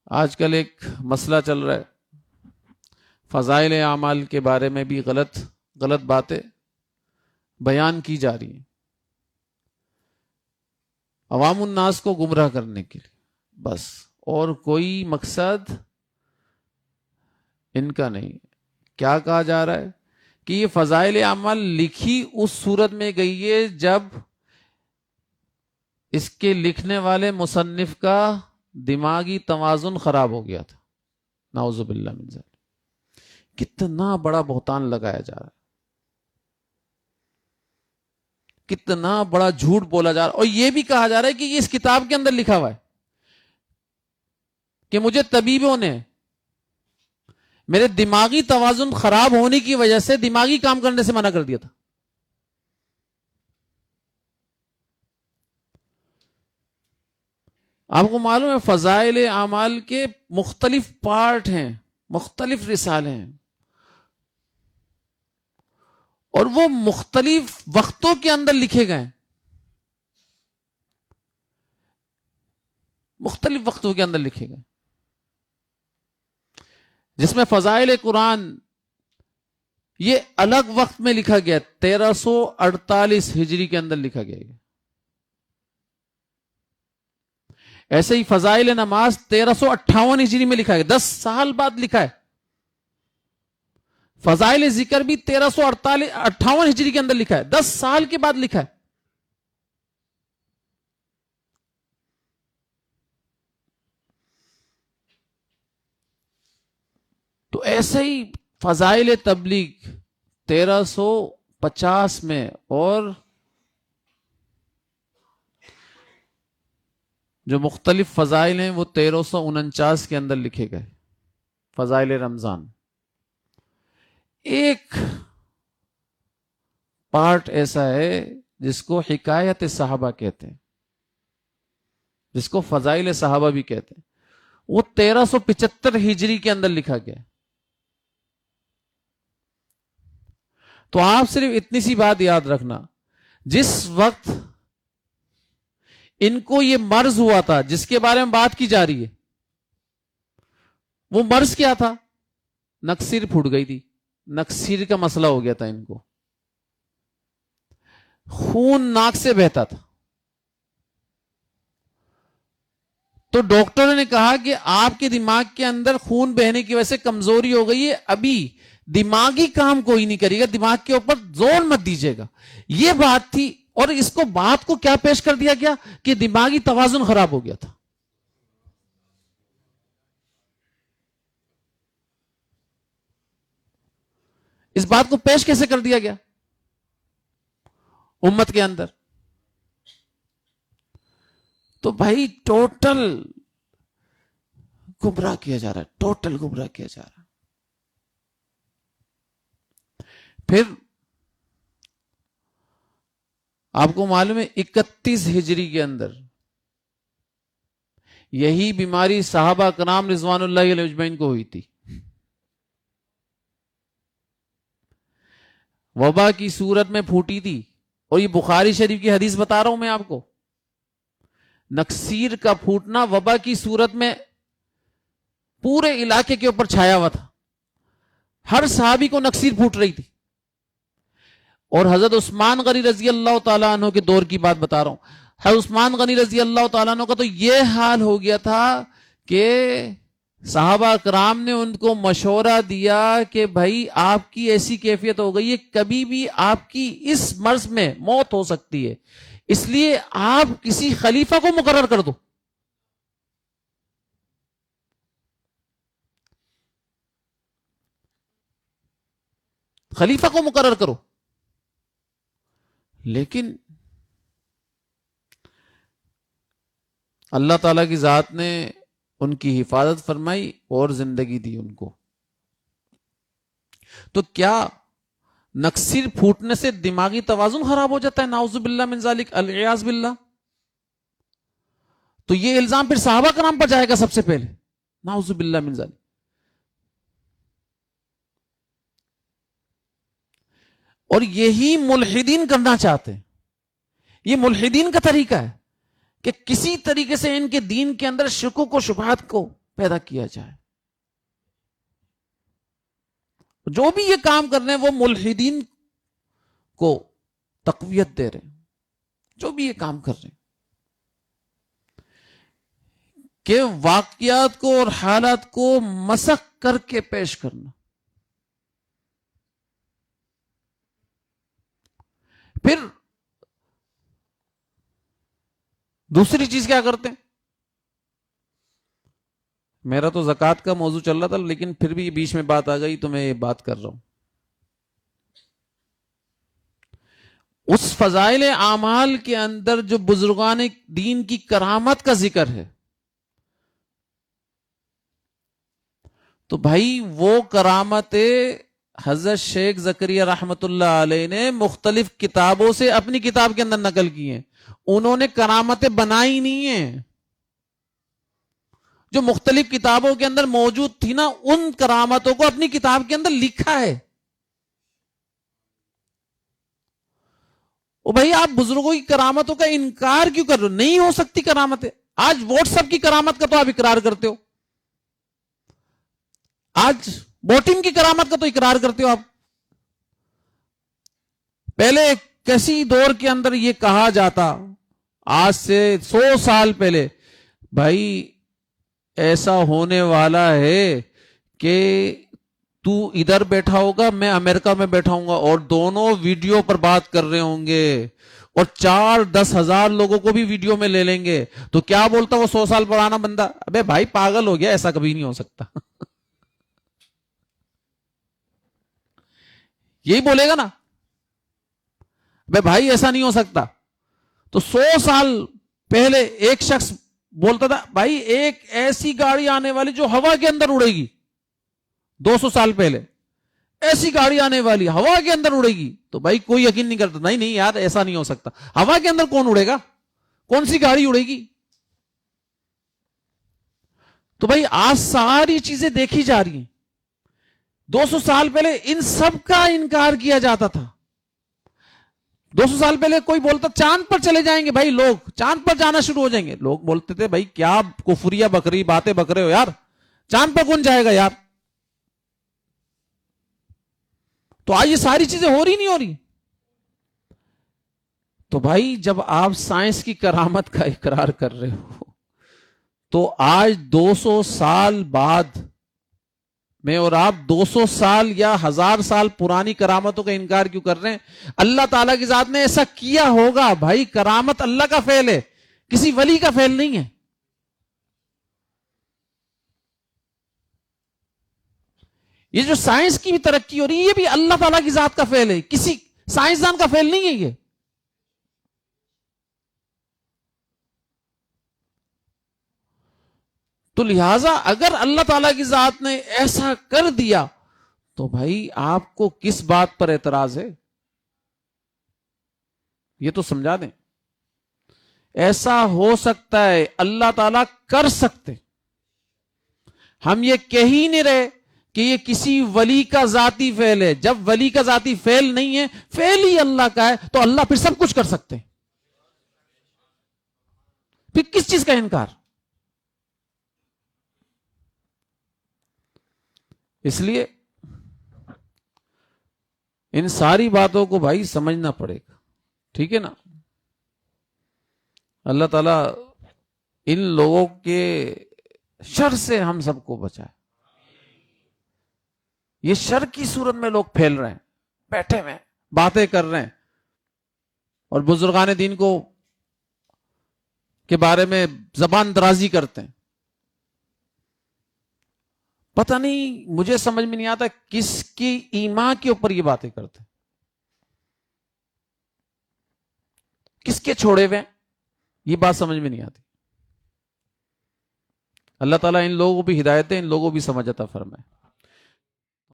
آج کل ایک مسئلہ چل رہا ہے، فضائل اعمال کے بارے میں بھی غلط باتیں بیان کی جا رہی ہیں عوام الناس کو گمراہ کرنے کے لیے بس، اور کوئی مقصد ان کا نہیں۔ کیا کہا جا رہا ہے کہ یہ فضائل اعمال لکھی اس صورت میں گئی ہے جب اس کے لکھنے والے مصنف کا دماغی توازن خراب ہو گیا تھا، نعوذ باللہ من ذلک۔ کتنا بڑا بہتان لگایا جا رہا ہے، کتنا بڑا جھوٹ بولا جا رہا ہے، اور یہ بھی کہا جا رہا ہے کہ یہ اس کتاب کے اندر لکھا ہوا ہے کہ مجھے طبیبوں نے میرے دماغی توازن خراب ہونے کی وجہ سے دماغی کام کرنے سے منع کر دیا تھا۔ آپ کو معلوم ہے فضائل اعمال کے مختلف پارٹ ہیں، مختلف رسالے ہیں، اور وہ مختلف وقتوں کے اندر لکھے گئے، مختلف وقتوں کے اندر لکھے گئے، جس میں فضائل قرآن یہ الگ وقت میں لکھا گیا، 1348 ہجری کے اندر لکھا گیا۔ ایسے ہی فضائل نماز 1358 ہجری میں لکھا گیا، 10 سال بعد لکھا ہے۔ فضائل ذکر بھی 1358 ہجری کے اندر لکھا ہے، 10 سال کے بعد لکھا ہے۔ تو ایسے ہی فضائل تبلیغ 1350 میں، اور جو مختلف فضائل ہیں وہ 1349 کے اندر لکھے گئے۔ فضائل رمضان ایک پارٹ ایسا ہے جس کو حکایت صحابہ کہتے ہیں، جس کو فضائل صحابہ بھی کہتے ہیں، وہ 1375 ہجری کے اندر لکھا گیا۔ تو آپ صرف اتنی سی بات یاد رکھنا، جس وقت ان کو یہ مرض ہوا تھا جس کے بارے میں بات کی جا رہی ہے، وہ مرض کیا تھا؟ نکسیر پھوٹ گئی تھی، نکسیر کا مسئلہ ہو گیا تھا، ان کو خون ناک سے بہتا تھا۔ تو ڈاکٹروں نے کہا کہ آپ کے دماغ کے اندر خون بہنے کی وجہ سے کمزوری ہو گئی ہے، ابھی دماغی کام کوئی نہیں کرے گا، دماغ کے اوپر زور مت دیجیے گا۔ یہ بات تھی، اور اس کو بات کو کیا پیش کر دیا گیا کہ دماغی توازن خراب ہو گیا تھا۔ اس بات کو پیش کیسے کر دیا گیا امت کے اندر؟ تو بھائی ٹوٹل گمراہ کیا جا رہا ہے، ٹوٹل گمراہ کیا جا رہا ہے۔ پھر آپ کو معلوم ہے 31 ہجری کے اندر یہی بیماری صحابہ کرام رضوان اللہ علیہ اجمعین کو ہوئی تھی۔ وبا کی صورت میں پھوٹی تھی، اور یہ بخاری شریف کی حدیث بتا رہا ہوں میں آپ کو۔ نکسیر کا پھوٹنا وبا کی صورت میں پورے علاقے کے اوپر چھایا ہوا تھا، ہر صحابی کو نکسیر پھوٹ رہی تھی۔ اور حضرت عثمان غنی رضی اللہ تعالیٰ عنہ کے دور کی بات بتا رہا ہوں، حضرت عثمان غنی رضی اللہ تعالیٰ عنہ کا تو یہ حال ہو گیا تھا کہ صحابہ کرام نے ان کو مشورہ دیا کہ بھائی آپ کی ایسی کیفیت ہو گئی ہے، کبھی بھی آپ کی اس مرض میں موت ہو سکتی ہے، اس لیے آپ کسی خلیفہ کو مقرر کر دو۔ خلیفہ کو مقرر کرو۔ لیکن اللہ تعالیٰ کی ذات نے ان کی حفاظت فرمائی اور زندگی دی ان کو۔ تو کیا نکسیر پھوٹنے سے دماغی توازن خراب ہو جاتا ہے؟ نعوذ باللہ من ذالک، العیاذ باللہ۔ تو یہ الزام پھر صحابہ کرام پر جائے گا سب سے پہلے، نعوذ باللہ من ذالک۔ اور یہی ملحدین کرنا چاہتے ہیں، یہ ملحدین کا طریقہ ہے کہ کسی طریقے سے ان کے دین کے اندر شکوک و شبہات کو پیدا کیا جائے. جو بھی یہ کام کر رہے ہیں وہ ملحدین کو تقویت دے رہے ہیں. جو بھی یہ کام کر رہے ہیں کہ واقعات کو اور حالات کو مسخ کر کے پیش کرنا. پھر دوسری چیز کیا کرتے ہیں؟ میرا تو زکوٰۃ کا موضوع چل رہا تھا لیکن پھر بھی بیچ میں بات آ گئی تو میں یہ بات کر رہا ہوں. اس فضائل اعمال کے اندر جو بزرگان دین کی کرامت کا ذکر ہے تو بھائی وہ کرامت حضرت شیخ زکریا رحمت اللہ علیہ نے مختلف کتابوں سے اپنی کتاب کے اندر نقل کی ہیں. انہوں نے کرامتیں بنائی نہیں ہیں. جو مختلف کتابوں کے اندر موجود تھی نا ان کرامتوں کو اپنی کتاب کے اندر لکھا ہے. او بھائی آپ بزرگوں کی کرامتوں کا انکار کیوں کر رہے ہو؟ نہیں ہو سکتی کرامتیں. آج واٹس ایپ کی کرامت کا تو آپ اقرار کرتے ہو, آج بوٹنگ کی کرامت کا تو اقرار کرتے ہو آپ. پہلے کسی دور کے اندر یہ کہا جاتا, آج سے 100 سال پہلے, بھائی ایسا ہونے والا ہے کہ تو ادھر بیٹھا ہوگا میں امریکہ میں بیٹھا ہوں گا اور دونوں ویڈیو پر بات کر رہے ہوں گے اور 4-10 ہزار لوگوں کو بھی ویڈیو میں لے لیں گے. تو کیا بولتا وہ 100 سال پرانا بندہ, ابے بھائی پاگل ہو گیا, ایسا کبھی نہیں ہو سکتا. یہی بولے گا نا, بے بھائی ایسا نہیں ہو سکتا. تو 100 سال پہلے ایک شخص بولتا تھا بھائی ایک ایسی گاڑی آنے والی جو ہوا کے اندر اڑے گی. 200 سال پہلے ایسی گاڑی آنے والی ہوا کے اندر اڑے گی. تو بھائی کوئی یقین نہیں کرتا, نہیں یار ایسا نہیں ہو سکتا. ہوا کے اندر کون اڑے گا, کون سی گاڑی اڑے گی؟ تو بھائی آج ساری چیزیں دیکھی جا رہی ہیں. 200 سال پہلے ان سب کا انکار کیا جاتا تھا. 200 سال پہلے کوئی بولتا چاند پر چلے جائیں گے بھائی, لوگ چاند پر جانا شروع ہو جائیں گے. لوگ بولتے تھے بھائی کیا کفریہ بکری باتیں بک رہے ہو یار, چاند پر کون جائے گا یار. تو آج یہ ساری چیزیں ہو رہی نہیں ہو رہی. تو بھائی جب آپ سائنس کی کرامت کا اقرار کر رہے ہو تو آج 200 سال بعد میں اور آپ 200 سال یا 1000 سال پرانی کرامتوں کا انکار کیوں کر رہے ہیں؟ اللہ تعالیٰ کی ذات نے ایسا کیا ہوگا. بھائی کرامت اللہ کا فعل ہے, کسی ولی کا فعل نہیں ہے. یہ جو سائنس کی بھی ترقی ہو رہی ہے یہ بھی اللہ تعالیٰ کی ذات کا فعل ہے, کسی سائنسدان کا فعل نہیں ہے یہ. تو لہذا اگر اللہ تعالیٰ کی ذات نے ایسا کر دیا تو بھائی آپ کو کس بات پر اعتراض ہے؟ یہ تو سمجھا دیں. ایسا ہو سکتا ہے, اللہ تعالیٰ کر سکتے. ہم یہ کہہ ہی نہیں رہے کہ یہ کسی ولی کا ذاتی فعل ہے. جب ولی کا ذاتی فعل نہیں ہے, فعل ہی اللہ کا ہے, تو اللہ پھر سب کچھ کر سکتے. پھر کس چیز کا انکار؟ اس لیے ان ساری باتوں کو بھائی سمجھنا پڑے گا, ٹھیک ہے نا. اللہ تعالیٰ ان لوگوں کے شر سے ہم سب کو بچائے. یہ شر کی صورت میں لوگ پھیل رہے ہیں, بیٹھے ہوئے باتیں کر رہے ہیں اور بزرگان دین کو کے بارے میں زبان درازی کرتے ہیں. پتہ نہیں, مجھے سمجھ میں نہیں آتا کس کی ایمان کے اوپر یہ باتیں کرتے ہیں, کس کے چھوڑے ہوئے, یہ بات سمجھ میں نہیں آتی. اللہ تعالیٰ ان لوگوں کو بھی ہدایت ہے, ان لوگوں کو بھی سمجھ عطا فرمائے.